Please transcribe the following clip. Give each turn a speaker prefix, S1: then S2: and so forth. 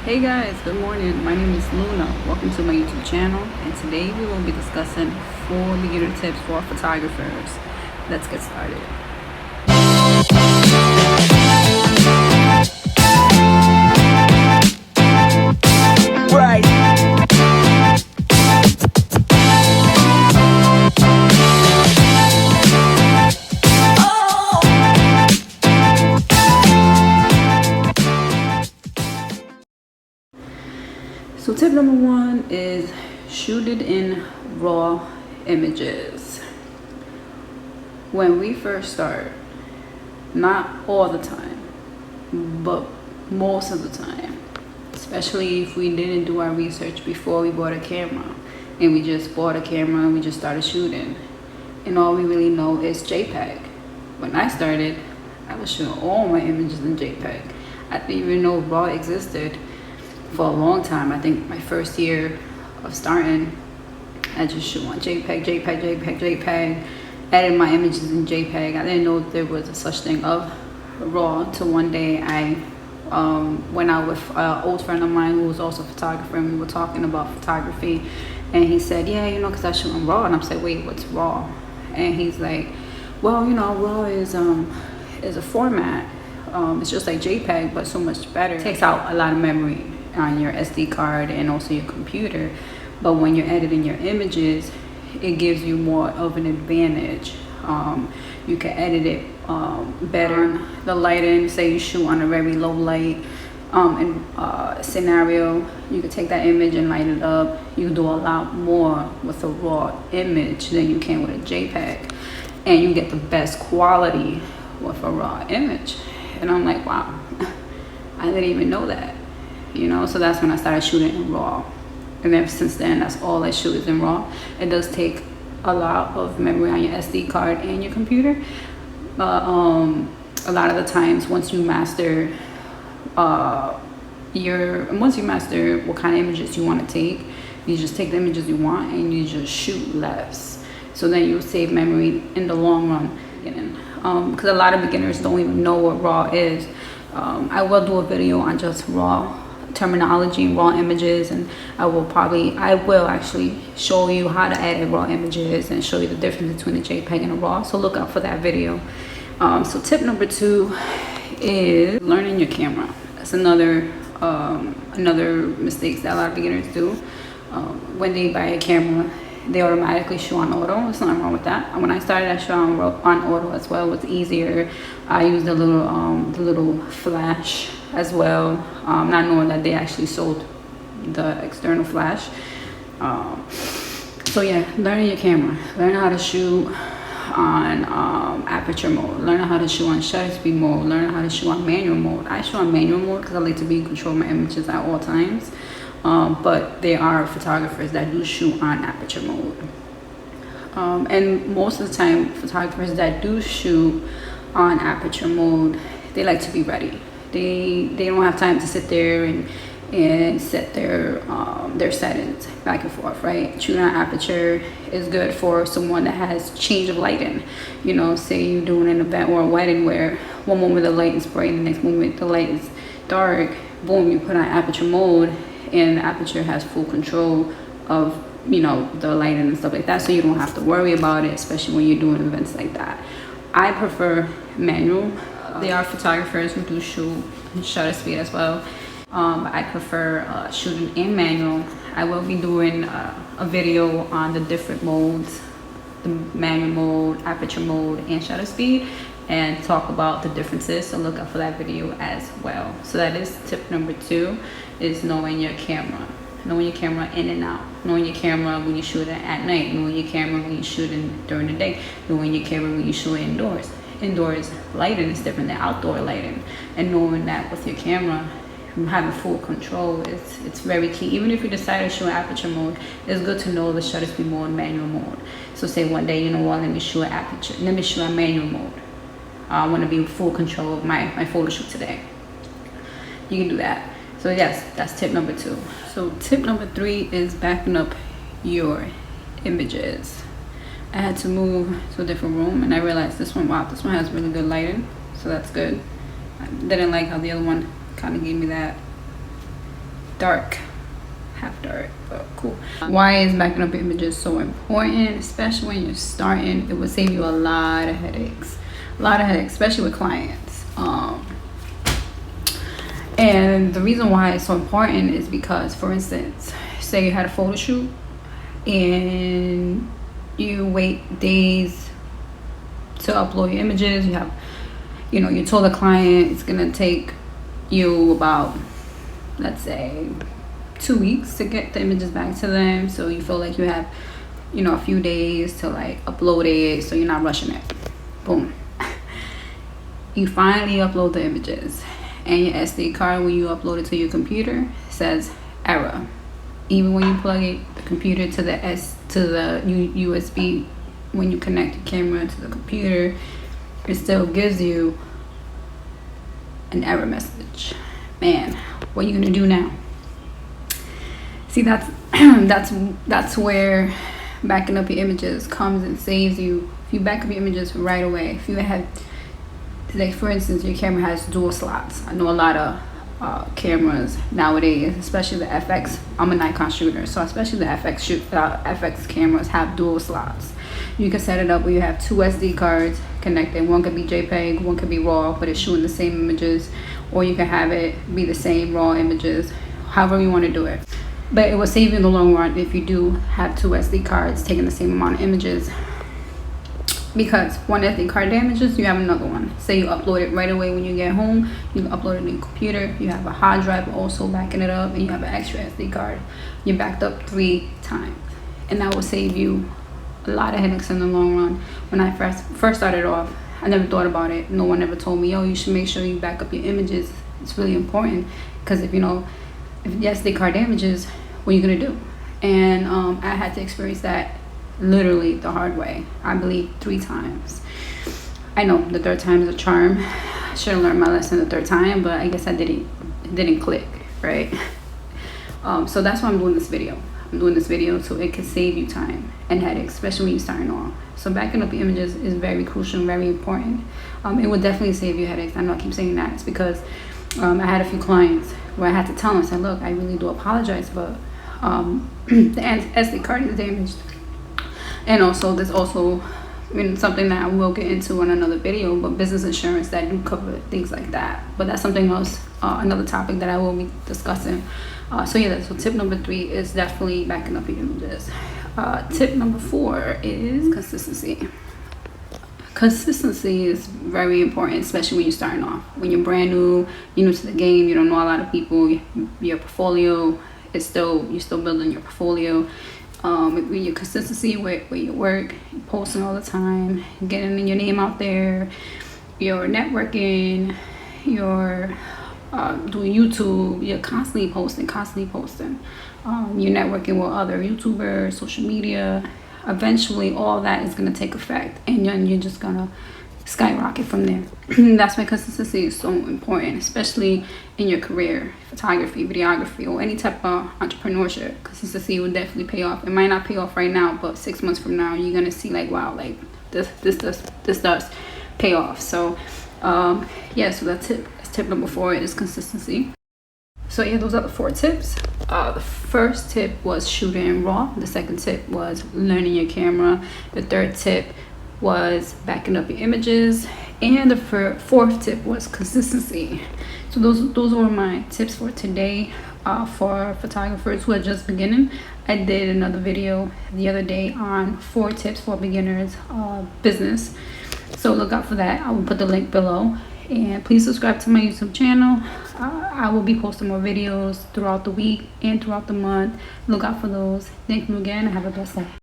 S1: Hey guys, good morning. My name is Luna. Welcome to my YouTube channel, and today we will be discussing 4 beginner tips for photographers. Let's get started.
S2: Right.
S1: So tip number 1 is shoot it in raw images. When we first start, not all the time, but most of the time, especially if we didn't do our research before we bought a camera and we just bought a camera and we just started shooting, and all we really know is JPEG. When I started, I was shooting all my images in JPEG. I didn't even know RAW existed for a long time. I think my first year of starting, I just shoot on JPEG, added my images in JPEG. I didn't know there was a such thing of RAW till one day I went out with an old friend of mine who was also a photographer, and we were talking about photography, and he said, yeah, because I shoot on RAW. And I'm saying, wait, what's RAW? And he's like, well, RAW is a format. It's just like JPEG, but so much better. It takes out a lot of memory on your SD card and also your computer, but when you're editing your images, it gives you more of an advantage. You can edit it better. The lighting, say you shoot on a very low light scenario, you can take that image and light it up. You can do a lot more with a raw image than you can with a JPEG, and you get the best quality with a raw image. And I'm like, wow, I didn't even know that. So that's when I started shooting in RAW, and ever since then, that's all I shoot is in RAW. It does take a lot of memory on your SD card and your computer, but a lot of the times, once you master what kind of images you want to take, you just take the images you want and you just shoot less. So then you'll save memory in the long run. Because a lot of beginners don't even know what RAW is. I will do a video on just RAW terminology, raw images, and I will actually show you how to edit raw images and show you the difference between a JPEG and a RAW. So look out for that video. So tip number 2 is learning your camera. That's another mistake that a lot of beginners do. When they buy a camera, they automatically shoot on auto. There's nothing wrong with that. When I started, I shot on auto as well. It was easier. I used the little flash as well, not knowing that they actually sold the external flash. So yeah, learning your camera, learn how to shoot on aperture mode, learn how to shoot on shutter speed mode, learn how to shoot on manual mode. I shoot on manual mode because I like to be in control of my images at all times. But there are photographers that do shoot on aperture mode. And most of the time, photographers that do shoot on aperture mode, they like to be ready. They don't have time to sit there and set their settings back and forth, right? Shooting on aperture is good for someone that has change of lighting. Say you're doing an event or a wedding where one moment the light is bright and the next moment the light is dark. Boom, you put on aperture mode, and the aperture has full control of the lighting and stuff like that, so you don't have to worry about it, especially when you're doing events like that. I prefer manual. There are photographers who do shoot shutter speed as well. I prefer shooting in manual. I will be doing a video on the different modes, the manual mode, aperture mode, and shutter speed, and talk about the differences. So look out for that video as well. So that is tip number 2, is knowing your camera. Knowing your camera in and out. Knowing your camera when you're shooting at night. Knowing your camera when you're shooting during the day. Knowing your camera when you're shooting indoors. Indoors lighting is different than outdoor lighting. And knowing that with your camera, having full control, it's very key. Even if you decide to shoot aperture mode, it's good to know the shutter speed mode and manual mode. So say one day, let me shoot aperture, let me shoot on manual mode. I want to be in full control of my photo shoot today. You can do that. So yes, that's tip number 2. So tip number 3 is backing up your images. I had to move to a different room, and I realized this one has really good lighting, so that's good. I didn't like how the other one kind of gave me that dark, but cool. Why is backing up images so important? Especially when you're starting, it will save you a lot of headaches, especially with clients. And the reason why it's so important is because, for instance, say you had a photo shoot and you wait days to upload your images. You told the client it's gonna take you about, let's say, 2 weeks to get the images back to them. So you feel like you have, a few days to like upload it, so you're not rushing it. Boom. You finally upload the images, and your SD card, when you upload it to your computer, says error. Even when you plug the computer to the USB, when you connect the camera to the computer, it still gives you an error message. Man, what are you gonna do now? See, that's where backing up your images comes and saves you. If you back up your images right away, if you have, like, for instance, your camera has dual slots. I know a lot of cameras nowadays, especially the FX. I'm a Nikon shooter, so especially the FX cameras have dual slots. You can set it up where you have 2 SD cards connected. One could be JPEG, one could be RAW, but it's shooting the same images. Or you can have it be the same RAW images, however you want to do it. But it will save you in the long run if you do have 2 SD cards taking the same amount of images. Because one SD card damages, you have another one. Say you upload it right away when you get home, you can upload it on your computer. You have a hard drive also backing it up, and you have an extra SD card. You're backed up 3 times, and that will save you a lot of headaches in the long run. When I first started off, I never thought about it. No one ever told me, yo, you should make sure you back up your images. It's really important, because if the SD card damages, what are you gonna do? And I had to experience that literally the hard way. I believe 3 times. I know the 3rd time is a charm. I should have learned my lesson the 3rd time, but I guess it didn't click, right? So that's why I'm doing this video. I'm doing this video so it can save you time and headaches, especially when you're starting off. So backing up your images is very crucial and very important. It will definitely save you headaches. I know I keep saying that. It's because I had a few clients where I had to tell them, I said, look, I really do apologize, but the SD card is damaged. And also, there's also something that I will get into in another video, but business insurance that do cover things like that. But that's something else, another topic that I will be discussing. So tip number 3 is definitely backing up your images. Tip number 4 is consistency. Consistency is very important, especially when you're starting off. When you're brand new, you're new to the game, you don't know a lot of people. Your portfolio is you're still building your portfolio. With your consistency with your work, you're posting all the time, getting your name out there, you're networking, you're doing YouTube, you're constantly posting. You're networking with other YouTubers, social media. Eventually, all that is going to take effect, and you're just going to skyrocket from there. That's why consistency is so important, especially in your career, photography, videography, or any type of entrepreneurship. Consistency will definitely pay off. It might not pay off right now, but 6 months from now, you're gonna see like, wow, like this does pay off. So so that's tip number 4 is consistency. So yeah, those are the 4 tips. The first tip was shooting in RAW. The second tip was learning your camera. The third tip was backing up your images, and the 4th tip was consistency. So those were my tips for today. For photographers who are just beginning, I did another video the other day on 4 tips for beginners business, so look out for that. I will put the link below, and please subscribe to my YouTube channel. I will be posting more videos throughout the week and throughout the month. Look out for those. Thank you again, and have a blessed day.